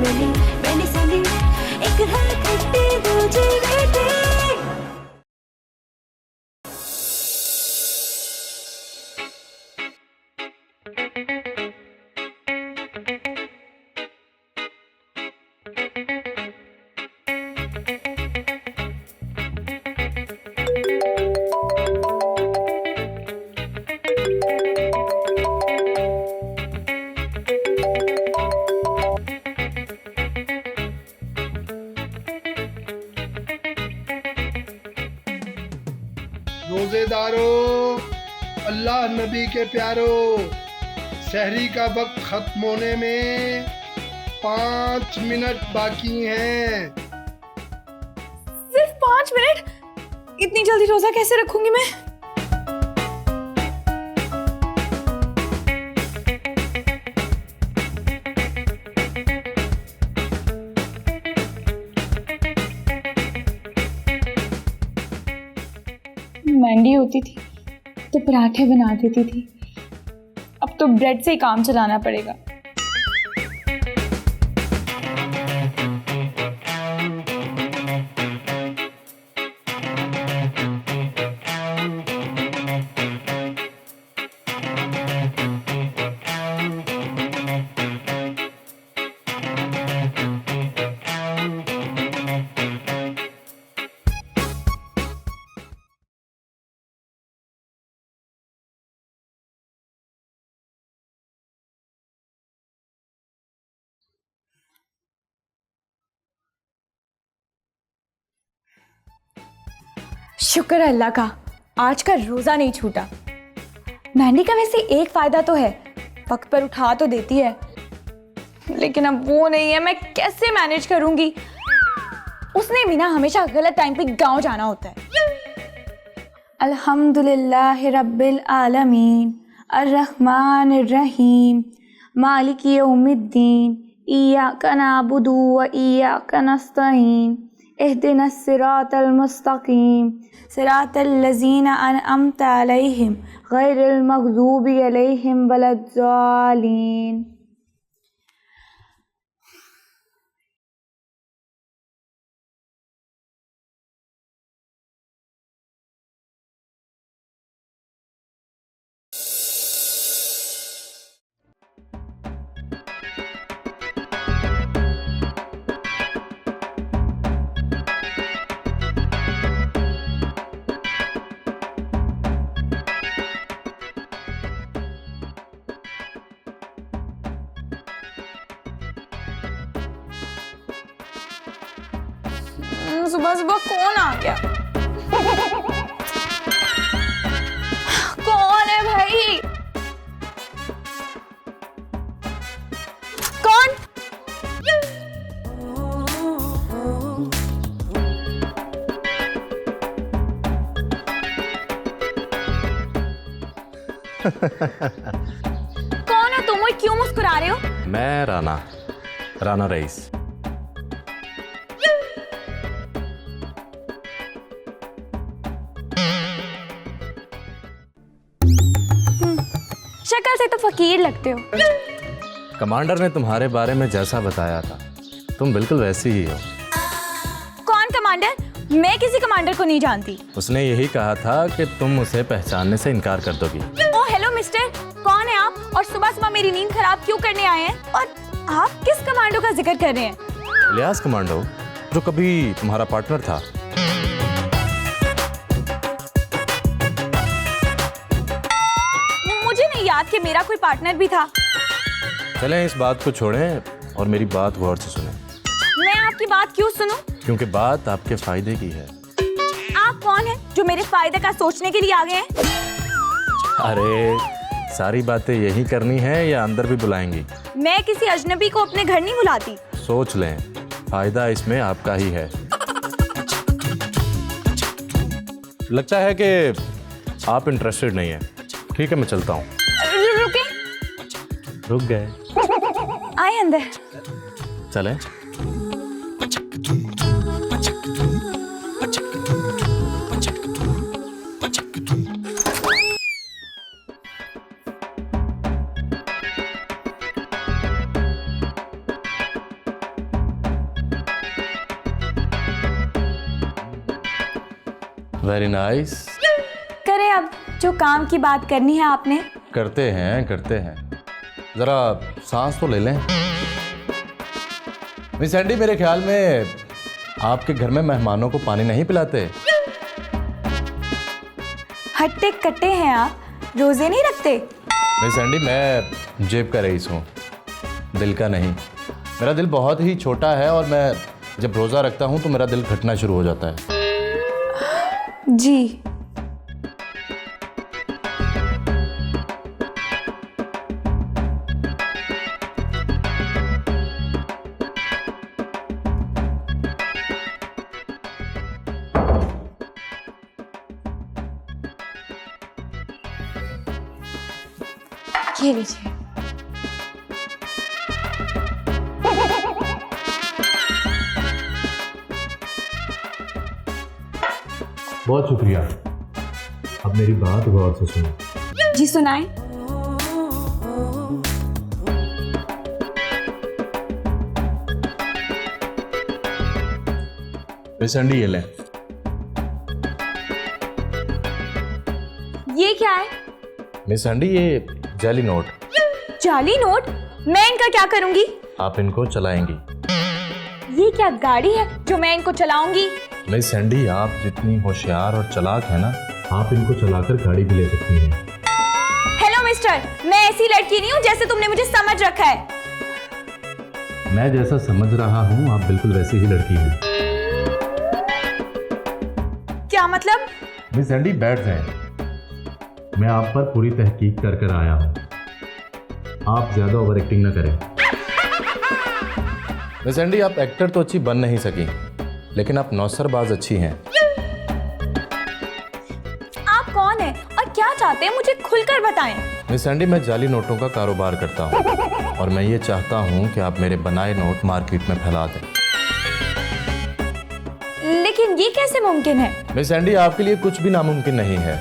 मिली मैंने सुनी एक है खट्टी दूजी मीठी। रोजेदारों, अल्लाह नबी के प्यारों, सहरी का वक्त खत्म होने में 5 मिनट बाकी हैं। सिर्फ 5 मिनट? इतनी जल्दी रोजा कैसे रखूंगी मैं? मैंडी होती थी तो पराठे बना देती थी, अब तो ब्रेड से ही काम चलाना पड़ेगा। शुक्र अल्लाह का आज का रोजा नहीं छूटा। मेहंदी का वैसे एक फायदा तो है, वक्त पर उठा तो देती है, लेकिन अब वो नहीं है। मैं कैसे मैनेज करूंगी? उसने भी ना हमेशा गलत टाइम पे गांव जाना होता है। अल्हम्दुलिल्लाह रब्बिल आलमीन अर्रहमानिर रहीम मालिकी यौमिद्दीन इय्याका नअबुदु व इय्याका नस्तईन इहदिनस सिरातल मुस्तकीम सिरातल लज़ीना अनअमत अलैहिम गैरिल मग़ज़ूबि अलैहिम वलद्दालीन। सुबह सुबह कौन आ गया? कौन है भाई? कौन? कौन हो तुम? क्यों मुस्कुरा रहे हो? मैं राना रईस। शक्ल से तो फकीर लगते हो। कमांडर ने तुम्हारे बारे में जैसा बताया था तुम बिल्कुल वैसी ही हो। कौन कमांडर? मैं किसी कमांडर को नहीं जानती। उसने यही कहा था कि तुम उसे पहचानने से इनकार कर दोगी। ओ हेलो मिस्टर, कौन है आप और सुबह सुबह मेरी नींद खराब क्यों करने आए हैं? और आप किस कमांडो का जिक्र कर रहे हैं? इलियास कमांडो, जो कभी तुम्हारा पार्टनर था। मुझे नहीं याद कि मेरा कोई पार्टनर भी था। चलें इस बात को छोड़ें और मेरी बात गौर से सुनें। मैं आपकी बात क्यों सुनूं? क्योंकि बात आपके फायदे की है। आप कौन हैं जो मेरे फायदे का सोचने के लिए आ गए हैं? अरे सारी बातें यही करनी है या अंदर भी बुलाएंगी? मैं किसी अजनबी को अपने घर नहीं बुलाती। सोच लें, फायदा इसमें आपका ही है। लगता है कि आप इंटरेस्टेड नहीं है। ठीक है, मैं चलता हूँ। रुके। रुक गए। आए अंदर। चलें। Very nice. करें अब जो काम की बात करनी है आपने। करते हैं। जरा सांस तो ले लें। मिस एंडी, मेरे ख्याल में आपके घर में मेहमानों को पानी नहीं पिलाते। हट्टे कट्टे हैं आप, रोजे नहीं रखते। मिस एंडी, मैं जेब का रईस हूँ, दिल का नहीं। मेरा दिल बहुत ही छोटा है और मैं जब रोज़ा रखता हूँ तो मेरा दिल घटना शुरू हो जाता है। जी ये लीजिए। बहुत शुक्रिया। अब मेरी बात गौर से सुनो। जी सुनाए। मिस एंडी, ये लें। ये क्या है? मिस एंडी, ये जाली नोट। जाली नोट? मैं इनका क्या करूंगी? आप इनको चलाएंगी। ये क्या गाड़ी है जो मैं इनको चलाऊंगी? मिस एंडी, आप जितनी होशियार और चालाक है ना, आप इनको चलाकर गाड़ी भी ले सकती हैं। हेलो मिस्टर, मैं ऐसी लड़की नहीं हूँ जैसे तुमने मुझे समझ रखा है। मैं जैसा समझ रहा हूँ आप बिल्कुल वैसी ही लड़की हैं। क्या मतलब? मिस एंडी, बैठ जाएं। मैं आप पर पूरी तहकीक कर कर आया हूँ। आप ज्यादा ओवर एक्टिंग ना करें। मिस एंडी, आप एक्टर तो अच्छी बन नहीं सकी, लेकिन आप नौसरबाज अच्छी हैं। आप कौन हैं और क्या चाहते हैं, मुझे खुलकर बताएं। मिस एंडी, मैं जाली नोटों का कारोबार करता हूँ और मैं ये चाहता हूँ कि आप मेरे बनाए नोट मार्केट में फैला दें। लेकिन ये कैसे मुमकिन है? मिस एंडी, आपके लिए कुछ भी नामुमकिन नहीं है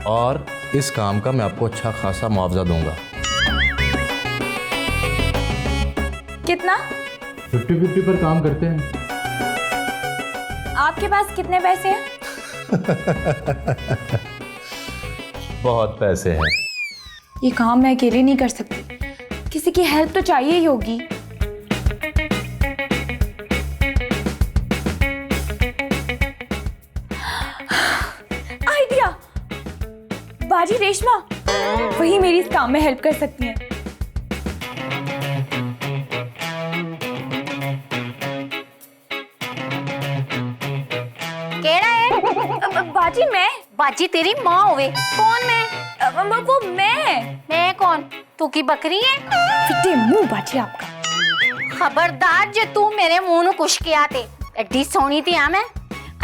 और इस काम का मैं आपको अच्छा खासा मुआवजा दूंगा। कितना? 50-50 पर काम करते हैं। आपके पास कितने पैसे हैं? बहुत पैसे हैं। ये काम मैं अकेले नहीं कर सकती, किसी की हेल्प तो चाहिए ही होगी। आइडिया! बाजी रेशमा, वही मेरी इस काम में हेल्प कर सकती हैं। केड़ा है? बाजी मैं? बाजी तेरी माँ होवे। कौन मैं? वो मैं कौन? तू की बकरी है? फिटे मुंह बाजी आपका। खबरदार जे तू मेरे मुंह नु कुछ किया ते। एडी सोनी थी मैं।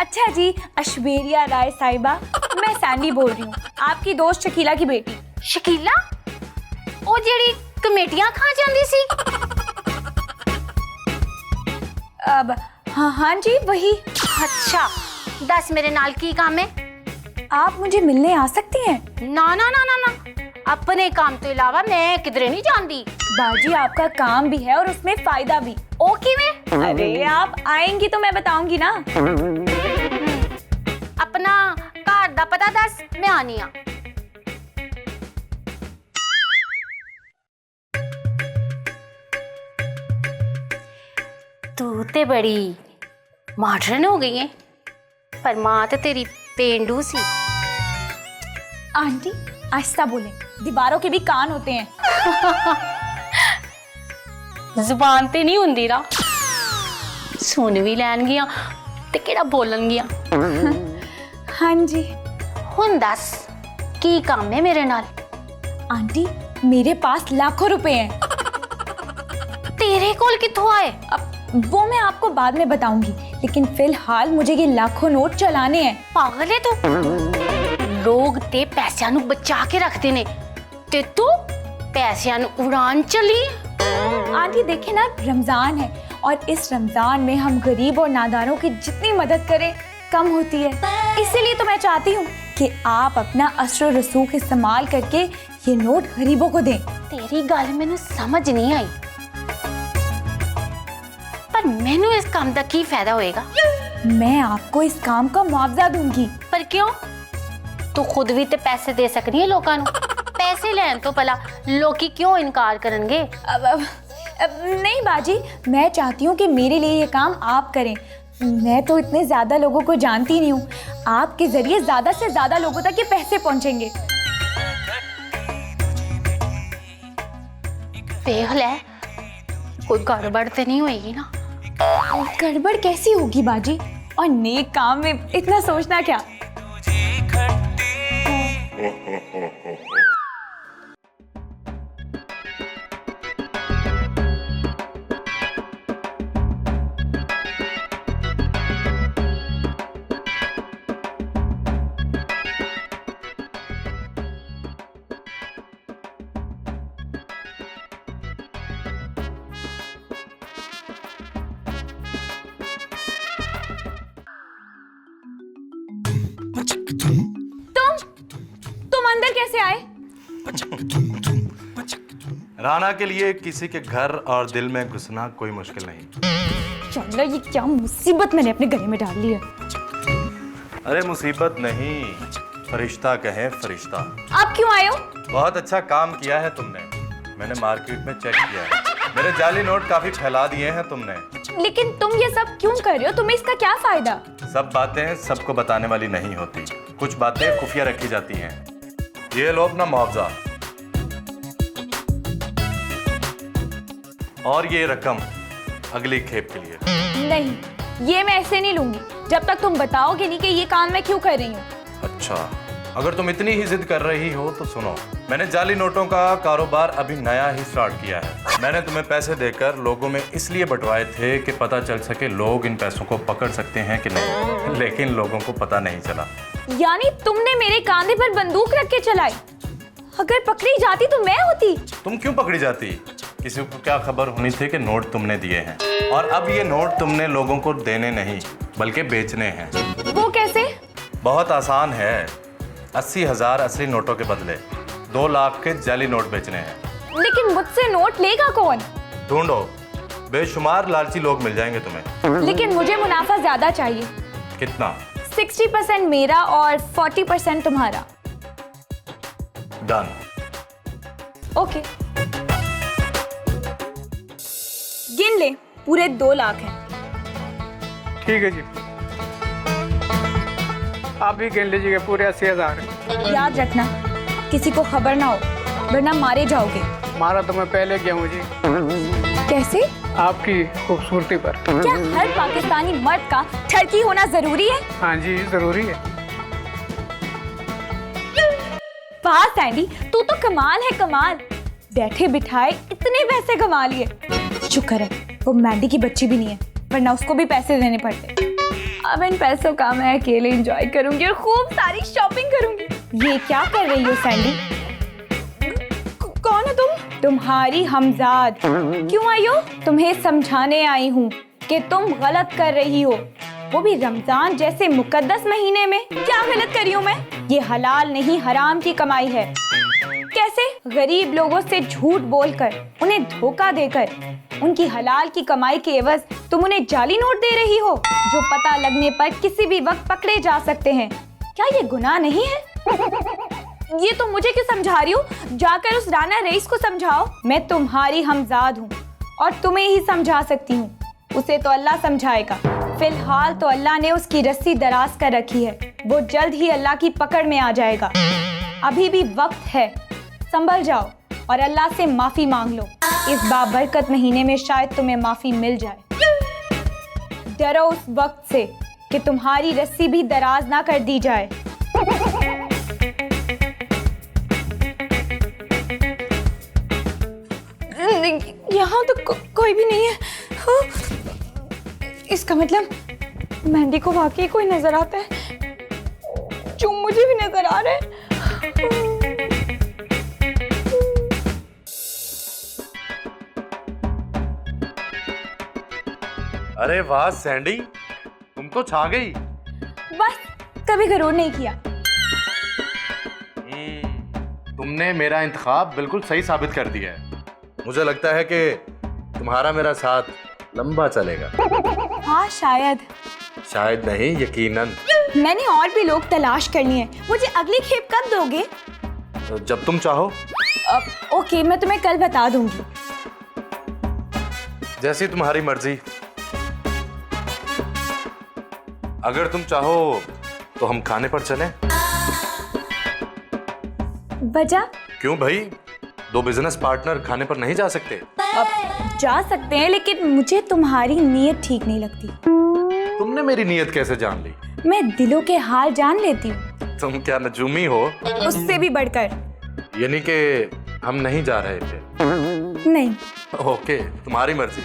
अच्छा जी, ऐश्वर्या राय साहिबा, मैं सैंडी बोल रही हूँ, आपकी दोस्त शकीला की बेटी। शकीला? ओ जेड़ी कमेटियां खा जांदी सी? अब हाँ जी वही। अच्छा, दस मेरे नाल की काम है? आप मुझे मिलने आ सकती हैं? ना ना ना ना ना, अपने काम तो इलावा मैं किधरे नहीं जाती। बाजी आपका काम भी है और उसमें फायदा भी। ओके में? अरे आप आएंगी तो मैं बताऊंगी ना। अपना घर दा पता दस, मैं आनी आ। तू ते बड़ी मॉडर्न हो गई है, पर माँ तो तेरी पेंडू सी। आंटी आहिस्ता बोलें, दीवारों के भी कान होते हैं। जुबान ते नहीं हुंदी ना, सुन भी लैन गिया ते केड़ा बोलन गिया। हाँ जी। हुन दस की काम है मेरे नाल? आंटी मेरे पास लाखों रुपए हैं। तेरे कोल किथों आए? अब वो मैं आपको बाद में बताऊंगी, लेकिन फिलहाल मुझे ये लाखों नोट चलाने हैं। पागल है तू? लोग ते पैसिਆਂ ਨੂੰ बचा के रखते ने ते तू पैसिਆਂ ਨੂੰ उड़ान चली। आंटी देखे ना, रमजान है और इस रमजान में हम गरीब और नादारों की जितनी मदद करें कम होती है। इसीलिए तो मैं चाहती हूँ कि आप अपना असर और रसूख इस्तेमाल करके ये नोट गरीबों को दें। तेरी गल मैनू समझ नहीं आई, पर मैनू इस काम का की फायदा होएगा? मैं आपको इस काम का मुआवजा दूंगी। पर क्यों? तू खुद भी ते पैसे दे सकनी है लोगों को। पैसे लेन तो भला लोकी क्यों इनकार करेंगे? अब नहीं बाजी, मैं चाहती हूँ कि मेरे लिए ये काम आप करें। मैं तो इतने ज्यादा लोगों को जानती नहीं हूँ, आपके जरिए ज्यादा से ज्यादा लोगों तक ये पैसे पहुँचेंगे। देख ले, कोई गड़बड़ तो नहीं होगी ना? गड़बड़ कैसी होगी बाजी, और नेक काम में इतना सोचना क्या। तुम अंदर कैसे आए? राना के लिए किसी के घर और दिल में घुसना कोई मुश्किल नहीं। चलो, ये क्या मुसीबत मैंने अपने गले में डाल ली है। अरे मुसीबत नहीं, फरिश्ता कहे फरिश्ता। आप क्यों आए हो? बहुत अच्छा काम किया है तुमने। मैंने मार्केट में चेक किया है, मेरे जाली नोट काफी फैला दिए हैं तुमने। लेकिन तुम ये सब क्यों कर रहे हो? तुम्हें इसका क्या फायदा? सब बातें सबको बताने वाली नहीं होती, कुछ बातें खुफिया रखी जाती हैं। ये लो अपना मुआवजा, और ये रकम अगली खेप के लिए। नहीं, ये मैं ऐसे नहीं लूंगी जब तक तुम बताओगे नहीं कि ये काम मैं क्यों कर रही हूँ। अच्छा, अगर तुम इतनी ही जिद कर रही हो तो सुनो, मैंने जाली नोटों का कारोबार अभी नया ही स्टार्ट किया है। मैंने तुम्हें पैसे देकर लोगों में इसलिए बंटवाए थे कि पता चल सके लोग इन पैसों को पकड़ सकते हैं कि नहीं, लेकिन लोगों को पता नहीं चला। यानी तुमने मेरे कांधे पर बंदूक रख के चलाई? अगर पकड़ी जाती तो मैं होती। तुम क्यों पकड़ी जाती? किसी को क्या खबर होनी थी कि नोट तुमने दिए हैं, और अब ये नोट तुमने लोगों को देने नहीं बल्कि बेचने हैं। वो कैसे? बहुत आसान है। 80,000 असली नोटों के बदले 2 लाख के जाली नोट बेचने हैं। लेकिन मुझसे नोट लेगा कौन? ढूंढो, बेशुमार लालची लोग मिल जाएंगे तुम्हें। लेकिन मुझे मुनाफा ज्यादा चाहिए। कितना? 60% मेरा और 40% तुम्हारा। डन। ओके, गिन ले, पूरे 2 लाख हैं। ठीक है जी, आप भी गिन लीजिएगा, पूरे 80,000। याद रखना, किसी को खबर ना हो, वरना मारे जाओगे। मारा तो मैं पहले गया हूँ जी, कैसे? आपकी खूबसूरती पर। क्या हर पाकिस्तानी मर्द का ठरकी होना जरूरी है? हाँ जी, जरूरी है। वाह सैंडी, तू तो कमाल है, कमाल। बैठे बिठाए इतने पैसे कमा लिए। शुक्र है वो मैंडी की बच्ची भी नहीं है, वरना उसको भी पैसे देने पड़ते। अब इन पैसों का मैं अकेले एंजॉय करूंगी और खूब सारी शॉपिंग करूंगी। ये क्या कर रही हो सैंडी? कौन हो तुम? तुम्हारी हमजाद। क्यों आई हो? तुम्हें समझाने आई हूँ कि तुम गलत कर रही हो, वो भी रमजान जैसे मुकद्दस महीने में। क्या गलत करी हूँ मैं? ये हलाल नहीं, हराम की कमाई है। कैसे? गरीब लोगों से झूठ बोलकर, उन्हें धोखा देकर, उनकी हलाल की कमाई के एवज तुम उन्हें जाली नोट दे रही हो, जो पता लगने पर किसी भी वक्त पकड़े जा सकते हैं। क्या ये गुनाह नहीं है? ये तो मुझे क्यों समझा रही हो? जाकर उस राना रईस को समझाओ। मैं तुम्हारी हमजाद हूँ और तुम्हें ही समझा सकती हूँ, उसे तो अल्लाह समझाएगा। फिलहाल तो अल्लाह ने उसकी रस्सी दराज कर रखी है, वो जल्द ही अल्लाह की पकड़ में आ जाएगा। अभी भी वक्त है, संभल जाओ और अल्लाह से माफी मांग लो। इस बाबरकत महीने में शायद तुम्हें माफी मिल जाए। डरो उस वक्त से कि तुम्हारी रस्सी भी दराज ना कर दी जाए। यहाँ तो कोई भी नहीं है। हाँ? इसका मतलब मेहंदी को वाकई कोई नजर आता है, जो मुझे भी नजर आ रहा है। अरे वाह सैंडी, तुम तो छा गई। बस कभी गरूर नहीं किया। तुमने मेरा इंतखाब बिल्कुल सही साबित कर दिया है। मुझे लगता है कि तुम्हारा मेरा साथ लंबा चलेगा। हाँ शायद। शायद नहीं, यकीनन। मैंने और भी लोग तलाश कर लिए हैं। मुझे अगली खेप कब दोगे? जब तुम चाहो। ओके, मैं तुम्हें कल बता दूंगी। जैसी तुम्हारी मर्जी। अगर तुम चाहो तो हम खाने पर चलें। वजह? क्यों भाई, दो बिजनेस पार्टनर खाने पर नहीं जा सकते? अब जा सकते हैं, लेकिन मुझे तुम्हारी नीयत ठीक नहीं लगती। तुमने मेरी नीयत कैसे जान ली? मैं दिलों के हाल जान लेती हूँ। तुम क्या नजूमी हो? उससे भी बढ़कर। यानी कि हम नहीं जा रहे थे? नहीं। ओके, तुम्हारी मर्जी।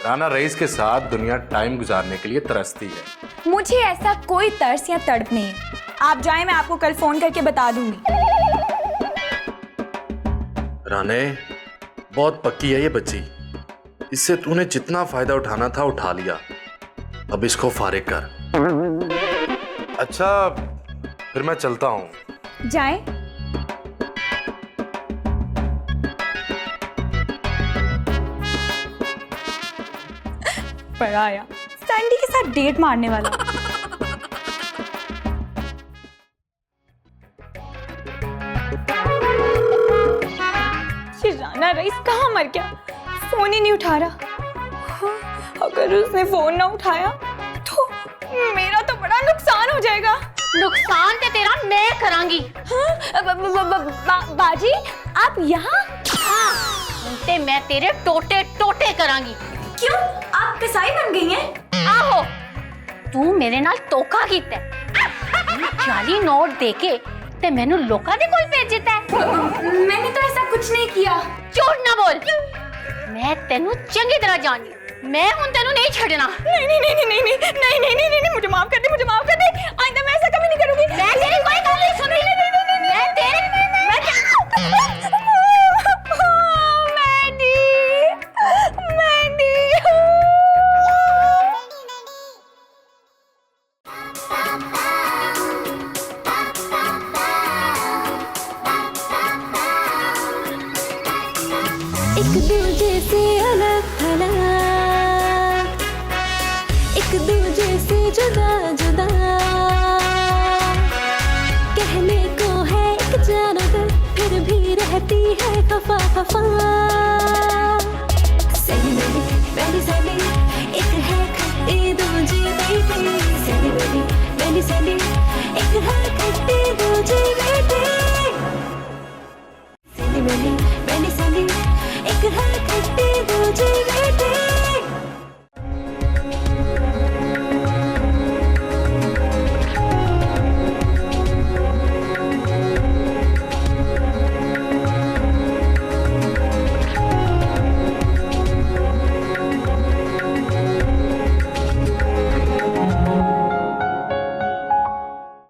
राना रईस के साथ दुनिया टाइम गुजारने के लिए तरसती है। मुझे ऐसा कोई तरस या तड़प नहीं है। आप जाएं, मैं आपको कल फोन करके बता दूंगी। राने, बहुत पक्की है ये बच्ची। इससे तूने जितना फायदा उठाना था उठा लिया। अब इसको फारिग कर। अच्छा, फिर मैं चलता हूँ। जाएं। बड़ा आया सैंडी के साथ डेट मारने वाला। ये राना रईस कहाँ मर गया? फोन ही नहीं उठा रहा। हाँ, अगर उसने फोन ना उठाया तो मेरा तो बड़ा नुकसान हो जाएगा। नुकसान ते तेरा मैं करांगी। हाँ, बाजी आप यहाँ? हाँ, ते मैं तेरे टोटे टोटे करांगी। क्यों, आप कसाई बन गई हैं? आहो, तू मेरे नाल धोखा कीता है। 40 नोट देके ते मैनू लोका दे कोल भेज दिता है। मैंने तो ऐसा कुछ नहीं किया। झूठ ना बोल। मैं तेनू चंगी तरह जाननी। मैं हुन तेनू नहीं छड़ना। नहीं नहीं नहीं नहीं नहीं नहीं नहीं नहीं नहीं, मुझे माफ कर दे, मुझे माफ कर दे। आइंदा मैं ऐसा कभी नहीं करूंगी। मैं तेरी कोई गल नहीं सुन रही। मैं तेरे एक दूजे से अलग थलग, एक दूजे से जुदा जुदा, कहने को है एक जानवर, फिर भी रहती है खफा खफा। Sandy, very Sandy,